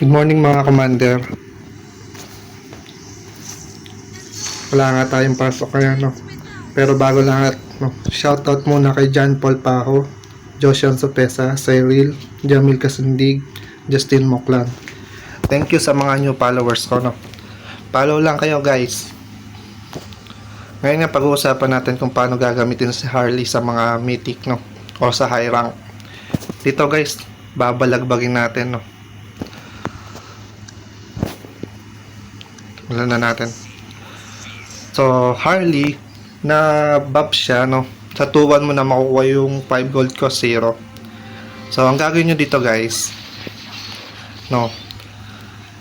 Good morning mga commander. Wala nga tayong pasok kaya no. Pero bago lahat, no, shoutout muna kay John Paul Paho, Josian Sopesa, Cyril, Jamil Kasundig, Justin Moklan. Thank you sa mga new followers ko, no. Follow lang kayo guys. Ngayon nga pag-uusapan natin kung paano gagamitin si Harley sa mga mythic, no, o sa high rank. Dito guys, babalagbagin natin, no. Wala na natin. So, Harley, na buff siya, no? Sa 2-1 mo na makukuha yung 5 gold cost 0. So, ang gagawin nyo dito, guys, no?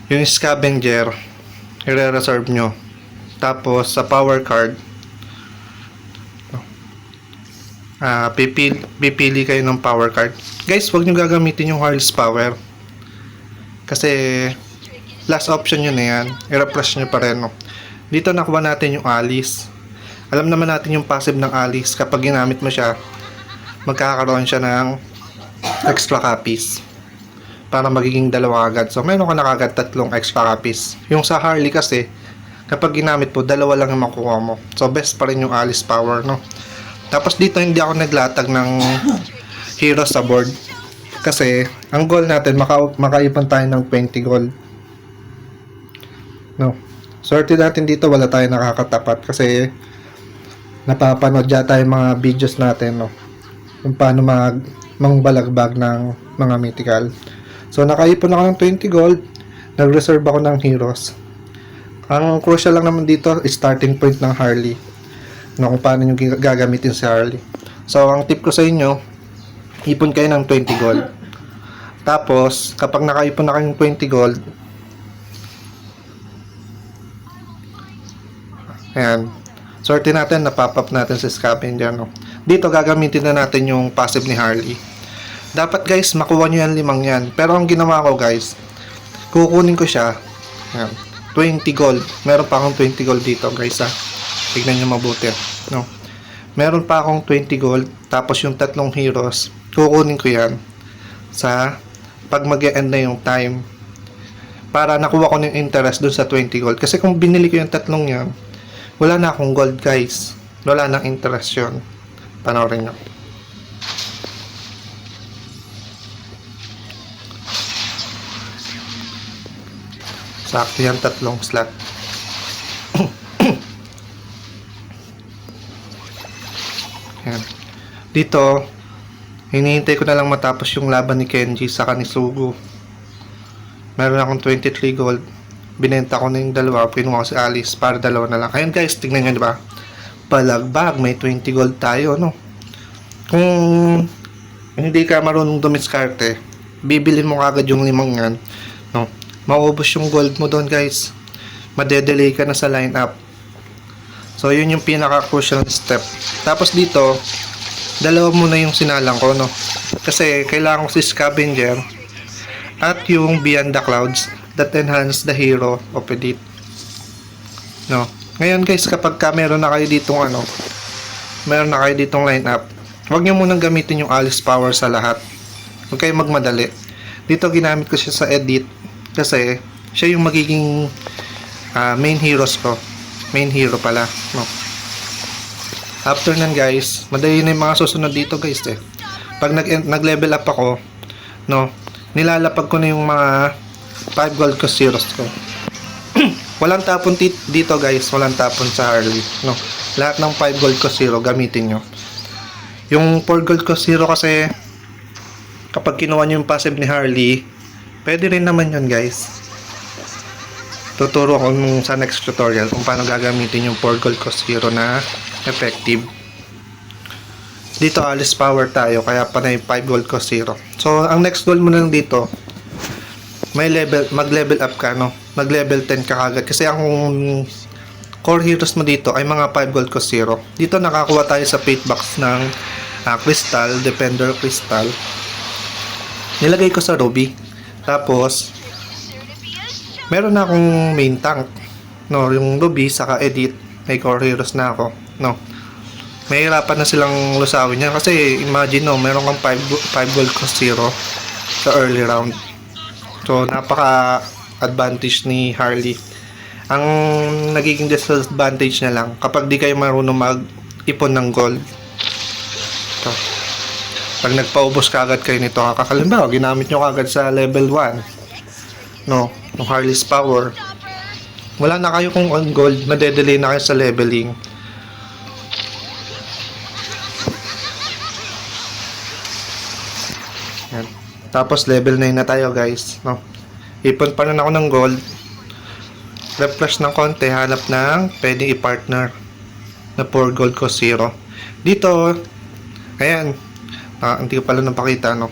Yung scavenger, i-reserve nyo. Tapos, sa power card, no? Pipili kayo ng power card. Guys, huwag nyo gagamitin yung Harley's power. Kasi, last option nyo na yan. I-refresh nyo pa rin, no? Dito nakuha natin yung Alice. Alam naman natin yung passive ng Alice. Kapag ginamit mo siya, magkakaroon siya ng extra copies. Para magiging dalawa agad. So, meron ka na agad 3 extra copies. Yung sa Harley kasi, kapag ginamit po, 2 lang yung makuha mo. So, best pa rin yung Alice power, no? Tapos dito, hindi ako naglatag ng hero sa board. Kasi, ang goal natin, makaipon tayo ng 20 gold. No? Swerte natin dito, wala tayo nakakatapat kasi napapanood yata yung mga videos natin, no? Kung paano mangbalagbag ng mga mythical. So, nakaipon ako ng 20 gold, nag-reserve ako ng heroes. Ang crucial lang naman dito, starting point ng Harley. No, kung paano nyo gagamitin si Harley. So, ang tip ko sa inyo, ipon kayo ng 20 gold. Tapos, kapag nakaipon na kayong 20 gold, ayan, sorte natin, napop-up natin sa scavenger, no? Dito gagamitin na natin yung passive ni Harley. Dapat guys, makuha nyo yan 5 yan. Pero ang ginawa ko guys, kukunin ko siya, ayan, 20 gold. Meron pa akong 20 gold dito guys, ha. Tignan nyo mabuti, no? Meron pa akong 20 gold. Tapos yung 3 heroes, kukunin ko yan sa pag mag-e-end na yung time, para nakuha ko ng interest dun sa 20 gold. Kasi kung binili ko yung 3 yan, wala na akong gold guys. Wala nang interest yun. Panoorin nyo. Sakto yan 3 slot. Yan. Dito, hinihintay ko na lang matapos yung laban ni Kenji sa Kanisugu. Meron akong 23 gold. Binenta ko na yung 2, kinuha ko si Alice para 2 na lang. Ayun guys, tignan nyo, diba? Balagbag, may 20 gold tayo, no? Kung hindi ka marunong dumiskarte, bibilin mo agad yung 5 yan, no? Maubos yung gold mo doon guys. Madedelay ka na sa lineup. So, yun yung pinaka-crucial step. Tapos dito, 2 muna yung sinalang ko, no? Kasi kailangan ko si scavenger at yung Beyond the Clouds that enhance the hero of edit, no? Ngayon guys, kapag meron na kayo ditong meron na kayo ditong lineup, huwag nyo munang gamitin yung Alice power sa lahat. Huwag kayo magmadali. Dito ginamit ko siya sa edit kasi siya yung magiging main heroes ko. Main hero pala, no? After nan guys, madali na yung mga susunod dito guys, eh. Pag nag-level up ako, no, nilalapag ko na yung mga 5 gold cost heroes ko. Walang tapon dito guys, walang tapon sa Harley, no? Lahat ng 5 gold cost hero gamitin nyo. Yung 4 gold cost hero kasi, kapag kinuha nyo yung passive ni Harley, pwede rin naman yun guys. Tuturo ko sa next tutorial kung paano gagamitin yung 4 gold cost hero na effective. Dito Alice power tayo, kaya panay 5 gold cost hero. So, ang next goal mo na lang dito, mag-level up ka, no? Mag-level 10 ka kagad. Kasi ang core heroes mo dito ay mga 5 gold cost hero. Dito nakakuha tayo sa fate box ng crystal, defender crystal. Nilagay ko sa ruby. Tapos, meron na akong main tank, no? Yung ruby, saka edit, may core heroes na ako, no? Mahirapan na silang lusawin yan. Kasi, imagine, no? Meron kang 5 gold cost hero sa early round. So, napaka-advantage ni Harley. Ang nagiging disadvantage na lang, kapag di kayo marunong mag-ipon ng gold. Ito. Pag nagpaubos ka agad kayo nito, kakalimbawa, ginamit nyo agad sa level 1. No, ng Harley's Power. Wala na kayo kung on gold, madedelay na kayo sa leveling. Yan. Tapos level 9 na tayo guys, no. Ipon pa rin ako ng gold. Refresh ng konti, hanap ng pwedeng i-partner na 4 gold ko 0. Dito, ayan, hindi ko pala napakita, no.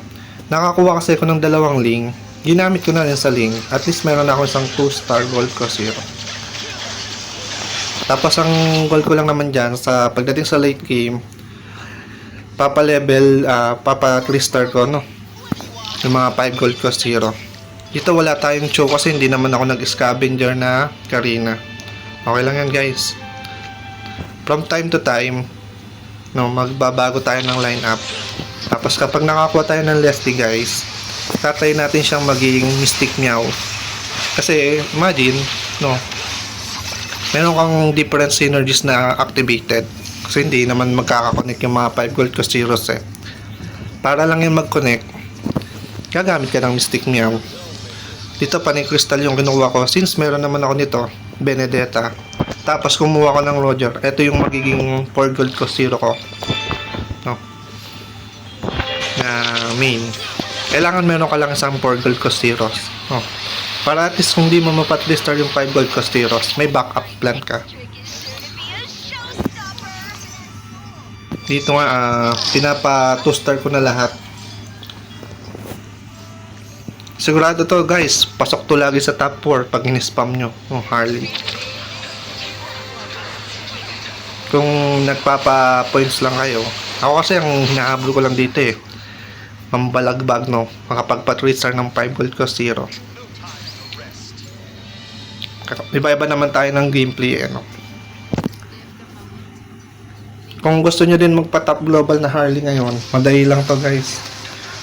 Nakakuha kasi ako ng 2 link. Ginamit ko na rin sa link. At least meron ako isang 2-star gold ko 0. Tapos ang goal ko lang naman dyan, sa pagdating sa late game, papa-level, papa-3-star ko, no. Yung mga 5 gold ko 0. Dito wala tayong choke kasi hindi naman ako nag-scavenger na Karina. Okay lang yan guys. From time to time, no, magbabago tayo ng lineup. Tapos kapag nakakuha tayo ng Leslie guys, tatry natin siyang maging Mystic Meow. Kasi imagine, no, meron kang different synergies na activated. Kasi hindi naman magkakakonect yung mga 5 gold ko 0 set. Para lang yung mag-connect, gagamit ka ng Mystic Meow. Dito Panay Crystal yung kinuha ko. Since meron naman ako nito, Benedetta. Tapos kumuha ko ng Roger. Ito yung magiging 4 gold ko 0 ko. No. Na main. Kailangan meron ka lang isang 4 gold ko 0. No. Para at least kung di mo mapat-listar yung 5 gold ko 0, may backup plan ka. Dito nga, pinapa 2-star ko na lahat. Sigurado to guys, pasok to lagi sa top 4 pag in-spam nyo yung Harley. Kung nagpapa points lang kayo, ako kasi ang hinahabol ko lang dito mambalagbag, no, makapagpa-3-star ng 5 gold ko 0. Iba-iba naman tayo ng gameplay no. Kung gusto nyo din magpa-top global na Harley ngayon, madali lang to guys.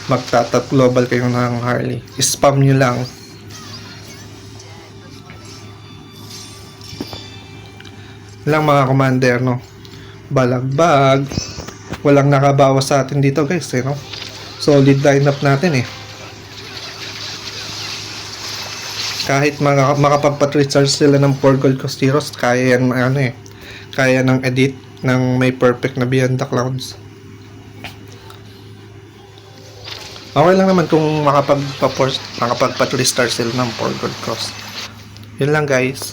Magta-top global kayo ng Harley. Spam nyo lang. Lang mga commander, no. Balagbag. Walang nakabawas sa atin dito guys, no. Solid lineup natin Kahit makapagpa-3-star sila ng 4 gold cost heroes, kaya yan kaya ng edit ng may perfect na Beyond the Clouds. Okay lang naman kung makapagpa-3-star sila ng 4 gold cost. Yun lang guys.